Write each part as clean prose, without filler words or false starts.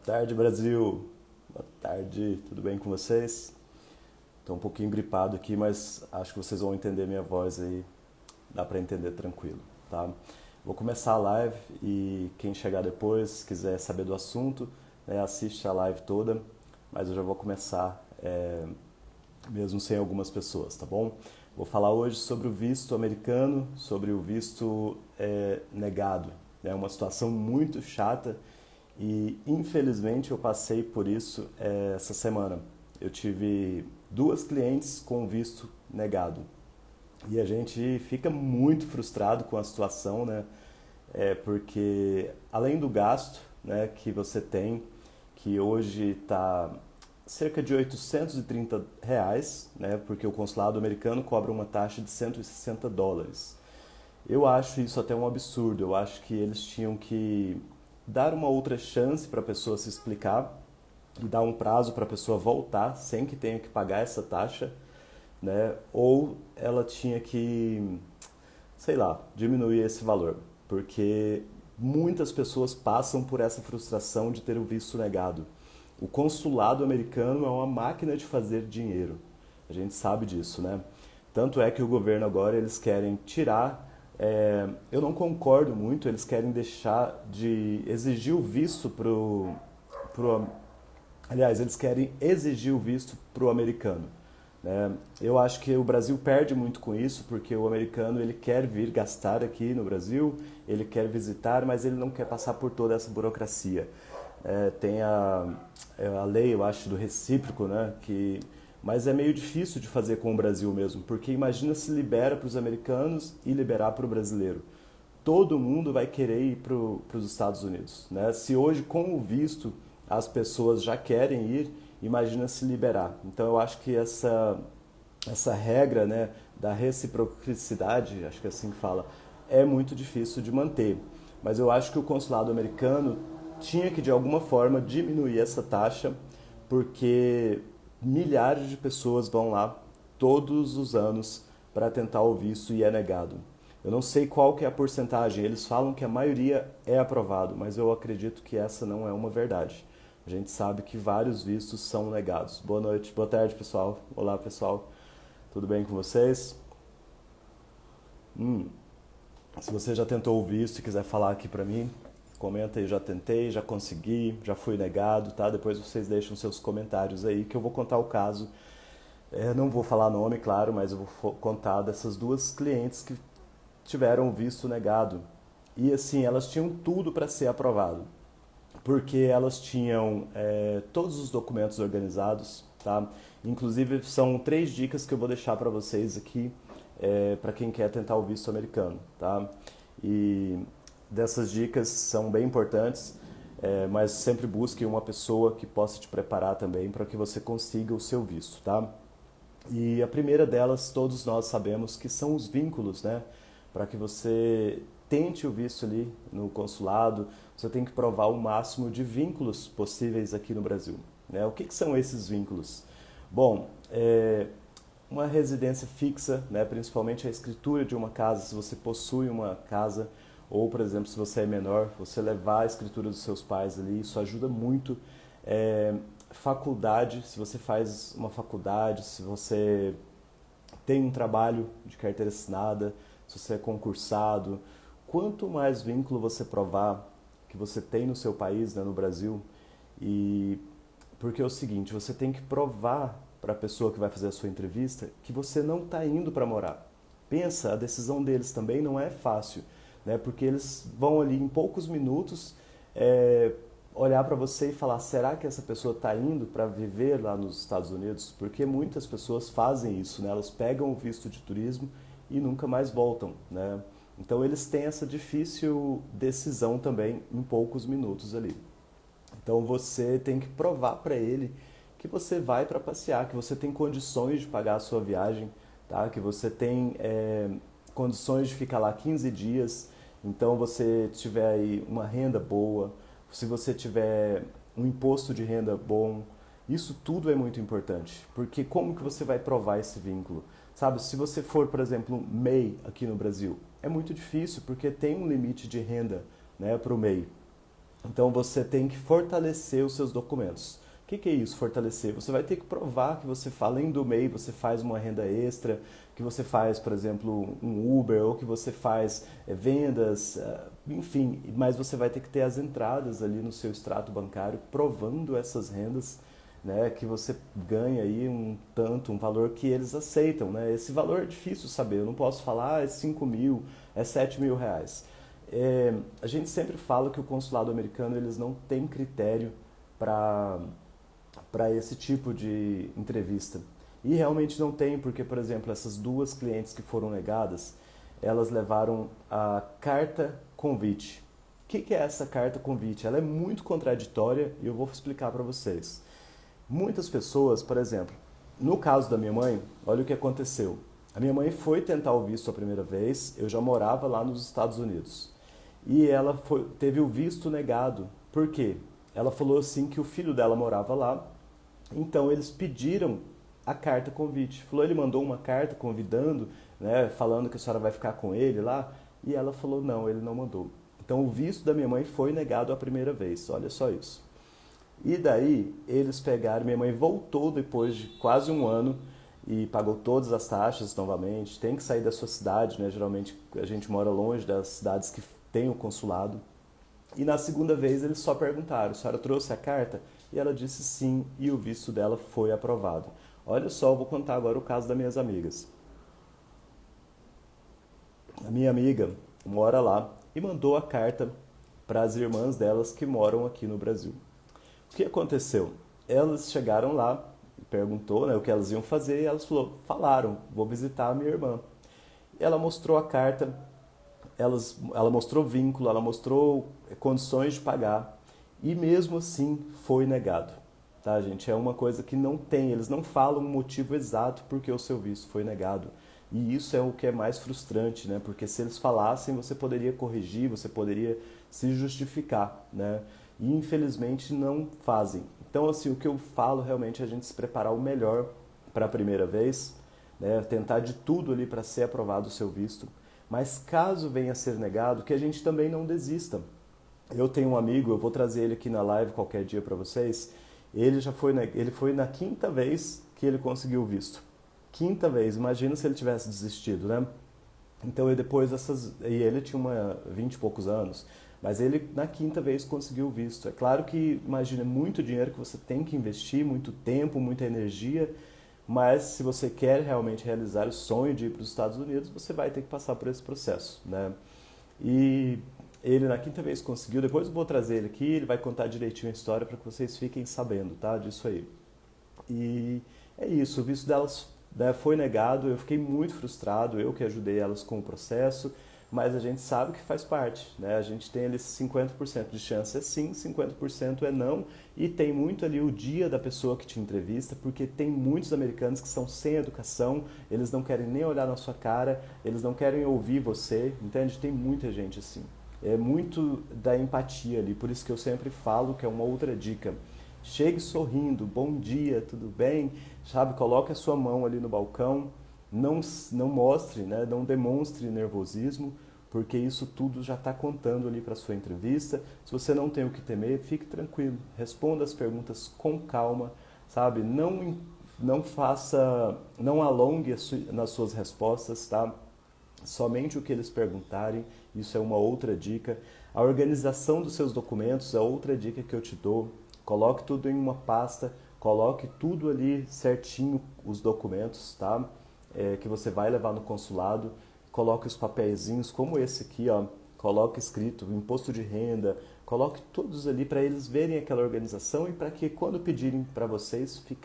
Tarde, Brasil. Boa tarde, tudo bem com vocês? Estou um pouquinho gripado aqui, mas acho que vocês vão entender minha voz aí. Dá para entender tranquilo, tá? Vou começar a live e quem chegar depois, quiser saber do assunto, né, assiste a live toda, mas eu já vou começar mesmo sem algumas pessoas, tá bom? Vou falar hoje sobre o visto americano, sobre o visto negado. É uma situação muito chata e infelizmente eu passei por isso essa semana. Eu tive duas clientes com visto negado e a gente fica muito frustrado com a situação, né? Porque além do gasto, né, que você tem, que hoje está cerca de R$ 830, né, porque o consulado americano cobra uma taxa de US$ 160. Eu acho isso até um absurdo. Eu acho que eles tinham que dar uma outra chance para a pessoa se explicar e dar um prazo para a pessoa voltar sem que tenha que pagar essa taxa, né? Ou ela tinha que, sei lá, diminuir esse valor, porque muitas pessoas passam por essa frustração de ter o visto negado. O consulado americano é uma máquina de fazer dinheiro. A gente sabe disso, né? Tanto é que o governo agora eles querem tirar. Eu não concordo muito. Eles querem deixar de exigir o visto pro, aliás, eles querem exigir o visto pro americano, né? Eu acho que o Brasil perde muito com isso, porque o americano ele quer vir gastar aqui no Brasil, ele quer visitar, mas ele não quer passar por toda essa burocracia. Tem a lei, eu acho, do recíproco, né? Mas é meio difícil de fazer com o Brasil mesmo, porque imagina se libera para os americanos e liberar para o brasileiro. Todo mundo vai querer ir para os Estados Unidos, né? Se hoje com o visto as pessoas já querem ir, imagina se liberar. Então eu acho que essa regra, né, da reciprocidade, acho que é assim que fala, é muito difícil de manter. Mas eu acho que o consulado americano tinha que de alguma forma diminuir essa taxa, porque milhares de pessoas vão lá todos os anos para tentar o visto e é negado. Eu não sei qual que é a porcentagem, eles falam que a maioria é aprovado, mas eu acredito que essa não é uma verdade. A gente sabe que vários vistos são negados. Boa noite, boa tarde, pessoal. Olá, pessoal. Tudo bem com vocês? Se você já tentou o visto e quiser falar aqui pra mim, comenta aí, já tentei, já consegui, já fui negado, tá? Depois vocês deixam seus comentários aí que eu vou contar o caso. Não vou falar nome, claro, mas eu vou contar dessas duas clientes que tiveram o visto negado. E assim, elas tinham tudo para ser aprovado, porque elas tinham todos os documentos organizados, tá? Inclusive são 3 dicas que eu vou deixar para vocês aqui, para quem quer tentar o visto americano, tá? E dessas dicas são bem importantes, mas sempre busque uma pessoa que possa te preparar também para que você consiga o seu visto, tá? E a primeira delas, todos nós sabemos que são os vínculos, né? Para que você tente o visto ali no consulado, você tem que provar o máximo de vínculos possíveis aqui no Brasil, né? O que que são esses vínculos? Bom, uma residência fixa, né? Principalmente a escritura de uma casa, se você possui uma casa, ou, por exemplo, se você é menor, você levar a escritura dos seus pais ali, isso ajuda muito. Faculdade, se você faz uma faculdade, se você tem um trabalho de carteira assinada, se você é concursado, quanto mais vínculo você provar que você tem no seu país, né, no Brasil, e porque é o seguinte, você tem que provar para a pessoa que vai fazer a sua entrevista que você não está indo para morar. Pensa, a decisão deles também não é fácil, né? Porque eles vão ali em poucos minutos olhar para você e falar, será que essa pessoa está indo para viver lá nos Estados Unidos? Porque muitas pessoas fazem isso, né? Elas pegam o visto de turismo e nunca mais voltam, né? Então eles têm essa difícil decisão também em poucos minutos ali. Então você tem que provar para ele que você vai para passear, que você tem condições de pagar a sua viagem, tá? Que você tem condições de ficar lá 15 dias, então você tiver aí uma renda boa, se você tiver um imposto de renda bom, isso tudo é muito importante, porque como que você vai provar esse vínculo? Sabe, se você for, por exemplo, MEI aqui no Brasil, é muito difícil porque tem um limite de renda, né, para o MEI. Então você tem que fortalecer os seus documentos. O que é isso, fortalecer? Você vai ter que provar que você, além do MEI, você faz uma renda extra, que você faz, por exemplo, um Uber, ou que você faz vendas, enfim, mas você vai ter que ter as entradas ali no seu extrato bancário provando essas rendas, né, que você ganha aí um tanto, um valor que eles aceitam, né? Esse valor é difícil saber, eu não posso falar, é 5 mil, é 7 mil reais. A gente sempre fala que o consulado americano eles não têm critério para esse tipo de entrevista. E realmente não tem, porque, por exemplo, essas duas clientes que foram negadas, elas levaram a carta convite. O que é essa carta convite? Ela é muito contraditória e eu vou explicar para vocês. Muitas pessoas, por exemplo, no caso da minha mãe, olha o que aconteceu. A minha mãe foi tentar o visto a primeira vez, eu já morava lá nos Estados Unidos. E ela teve o visto negado. Por quê? Ela falou assim que o filho dela morava lá, então eles pediram a carta convite. Falou, ele mandou uma carta convidando, né, falando que a senhora vai ficar com ele lá, e ela falou, não, ele não mandou. Então o visto da minha mãe foi negado a primeira vez, olha só isso. E daí eles pegaram, minha mãe voltou depois de quase um ano e pagou todas as taxas novamente, tem que sair da sua cidade, né? Geralmente a gente mora longe das cidades que tem o consulado. E na segunda vez eles só perguntaram, a senhora trouxe a carta? E ela disse sim, e o visto dela foi aprovado. Olha só, eu vou contar agora o caso das minhas amigas. A minha amiga mora lá e mandou a carta para as irmãs delas que moram aqui no Brasil. O que aconteceu? Elas chegaram lá, perguntou, né, o que elas iam fazer, e elas falaram, vou visitar a minha irmã. Ela mostrou a carta, ela mostrou vínculo, ela mostrou condições de pagar, e mesmo assim foi negado. Tá, gente? É uma coisa que não tem, eles não falam o motivo exato porque o seu visto foi negado. E isso é o que é mais frustrante, né? Porque se eles falassem, você poderia corrigir, você poderia se justificar, né? E infelizmente não fazem. Então, assim, o que eu falo realmente é a gente se preparar o melhor para a primeira vez, né? Tentar de tudo ali para ser aprovado o seu visto. Mas caso venha a ser negado, que a gente também não desista. Eu tenho um amigo, eu vou trazer ele aqui na live qualquer dia para vocês. Ele foi na quinta vez que ele conseguiu o visto. Quinta vez, imagina se ele tivesse desistido, né? Então, e ele tinha 20 e poucos anos, mas ele na quinta vez conseguiu o visto. É claro que, imagina, é muito dinheiro que você tem que investir, muito tempo, muita energia, mas se você quer realmente realizar o sonho de ir para os Estados Unidos, você vai ter que passar por esse processo, né? E ele na quinta vez conseguiu, depois eu vou trazer ele aqui, ele vai contar direitinho a história para que vocês fiquem sabendo, tá? Disso aí. E é isso, o visto delas, né, foi negado, eu fiquei muito frustrado, eu que ajudei elas com o processo, mas a gente sabe que faz parte, né? A gente tem ali 50% de chance é sim, 50% é não, e tem muito ali o dia da pessoa que te entrevista, porque tem muitos americanos que são sem educação, eles não querem nem olhar na sua cara, eles não querem ouvir você, entende? Tem muita gente assim. É muito da empatia ali, por isso que eu sempre falo que é uma outra dica. Chegue sorrindo, bom dia, tudo bem? Sabe, coloque a sua mão ali no balcão, não mostre, né, não demonstre nervosismo, porque isso tudo já está contando ali para a sua entrevista. Se você não tem o que temer, fique tranquilo, responda as perguntas com calma, sabe? Não alongue nas suas respostas, tá? Somente o que eles perguntarem, isso é uma outra dica. A organização dos seus documentos é outra dica que eu te dou. Coloque tudo em uma pasta, coloque tudo ali certinho, os documentos, tá? Que você vai levar no consulado. Coloque os papeizinhos, como esse aqui, ó. Coloque escrito imposto de renda, coloque todos ali para eles verem aquela organização e para que quando pedirem para vocês que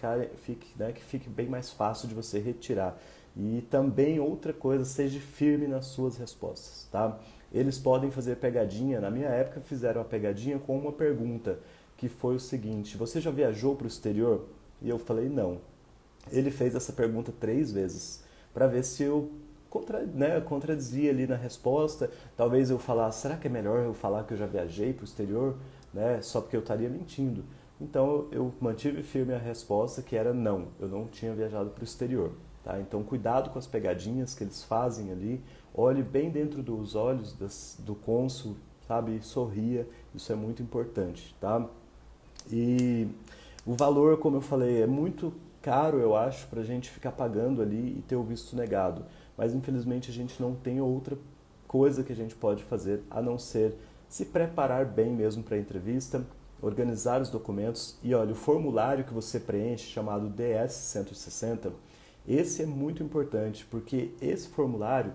fique bem mais fácil de você retirar. E também outra coisa, seja firme nas suas respostas, tá? Eles podem fazer pegadinha, na minha época fizeram a pegadinha com uma pergunta, que foi o seguinte, você já viajou para o exterior? E eu falei, não. Ele fez essa pergunta 3 vezes, para ver se eu contradizia ali na resposta. Talvez eu falasse, será que é melhor eu falar que eu já viajei para o exterior? Né? Só porque eu estaria mentindo. Então eu mantive firme a resposta que era não, eu não tinha viajado para o exterior. Tá? Então cuidado com as pegadinhas que eles fazem ali, olhe bem dentro dos olhos do cônsul, sabe? Sorria, isso é muito importante, tá? E o valor, como eu falei, é muito caro, eu acho, para a gente ficar pagando ali e ter o visto negado. Mas infelizmente a gente não tem outra coisa que a gente pode fazer a não ser se preparar bem mesmo para a entrevista, organizar os documentos e olha, o formulário que você preenche, chamado DS-160, esse é muito importante porque esse formulário,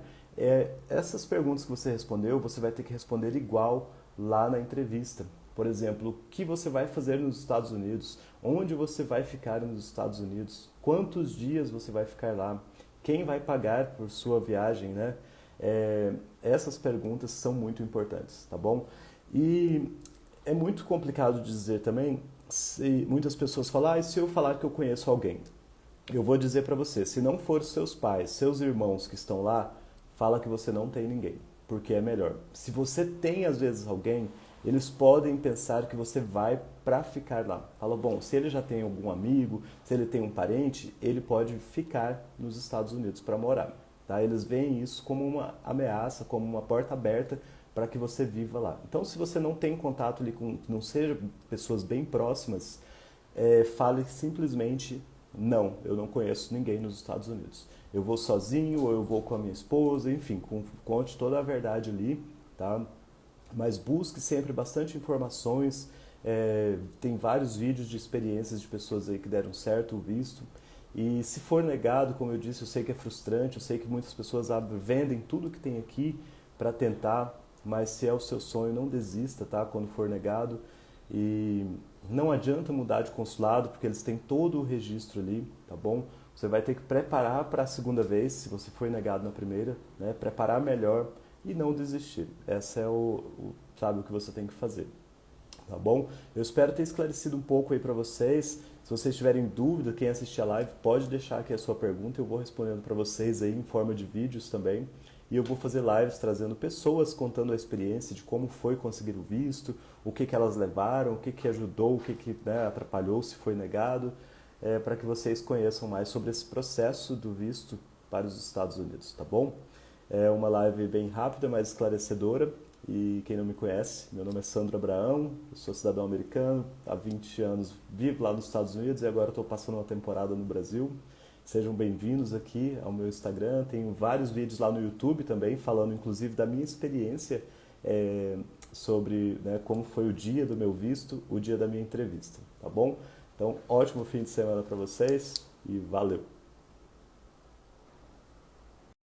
essas perguntas que você respondeu, você vai ter que responder igual lá na entrevista. Por exemplo, o que você vai fazer nos Estados Unidos, onde você vai ficar nos Estados Unidos, quantos dias você vai ficar lá, quem vai pagar por sua viagem, né? Essas perguntas são muito importantes, tá bom? E é muito complicado de dizer também, se muitas pessoas falam, e se eu falar que eu conheço alguém? Eu vou dizer para você, se não for seus pais, seus irmãos que estão lá, fala que você não tem ninguém, porque é melhor. Se você tem às vezes alguém, eles podem pensar que você vai para ficar lá. Fala, bom, se ele já tem algum amigo, se ele tem um parente, ele pode ficar nos Estados Unidos para morar. Tá? Eles veem isso como uma ameaça, como uma porta aberta para que você viva lá. Então, se você não tem contato ali com, não seja pessoas bem próximas, fale simplesmente não, eu não conheço ninguém nos Estados Unidos. Eu vou sozinho ou eu vou com a minha esposa, enfim, conte toda a verdade ali, tá? Mas busque sempre bastante informações, tem vários vídeos de experiências de pessoas aí que deram certo o visto. E se for negado, como eu disse, eu sei que é frustrante, eu sei que muitas pessoas vendem tudo que tem aqui para tentar, mas se é o seu sonho, não desista, tá? Quando for negado. E não adianta mudar de consulado, porque eles têm todo o registro ali, tá bom? Você vai ter que preparar para a segunda vez, se você foi negado na primeira, né? Preparar melhor e não desistir. Essa é sabe, o que você tem que fazer, tá bom? Eu espero ter esclarecido um pouco aí para vocês. Se vocês tiverem dúvida, quem assistir a live, pode deixar aqui a sua pergunta, eu vou respondendo para vocês aí em forma de vídeos também. E eu vou fazer lives trazendo pessoas contando a experiência de como foi conseguir o visto, o que elas levaram, o que ajudou, o que né, atrapalhou, se foi negado, para que vocês conheçam mais sobre esse processo do visto para os Estados Unidos, tá bom? É uma live bem rápida, mas esclarecedora. E quem não me conhece, meu nome é Sandro Abraão, eu sou cidadão americano, há 20 anos vivo lá nos Estados Unidos e agora estou passando uma temporada no Brasil. Sejam bem-vindos aqui ao meu Instagram, tenho vários vídeos lá no YouTube também, falando inclusive da minha experiência sobre né, como foi o dia do meu visto, o dia da minha entrevista, tá bom? Então, ótimo fim de semana para vocês e valeu!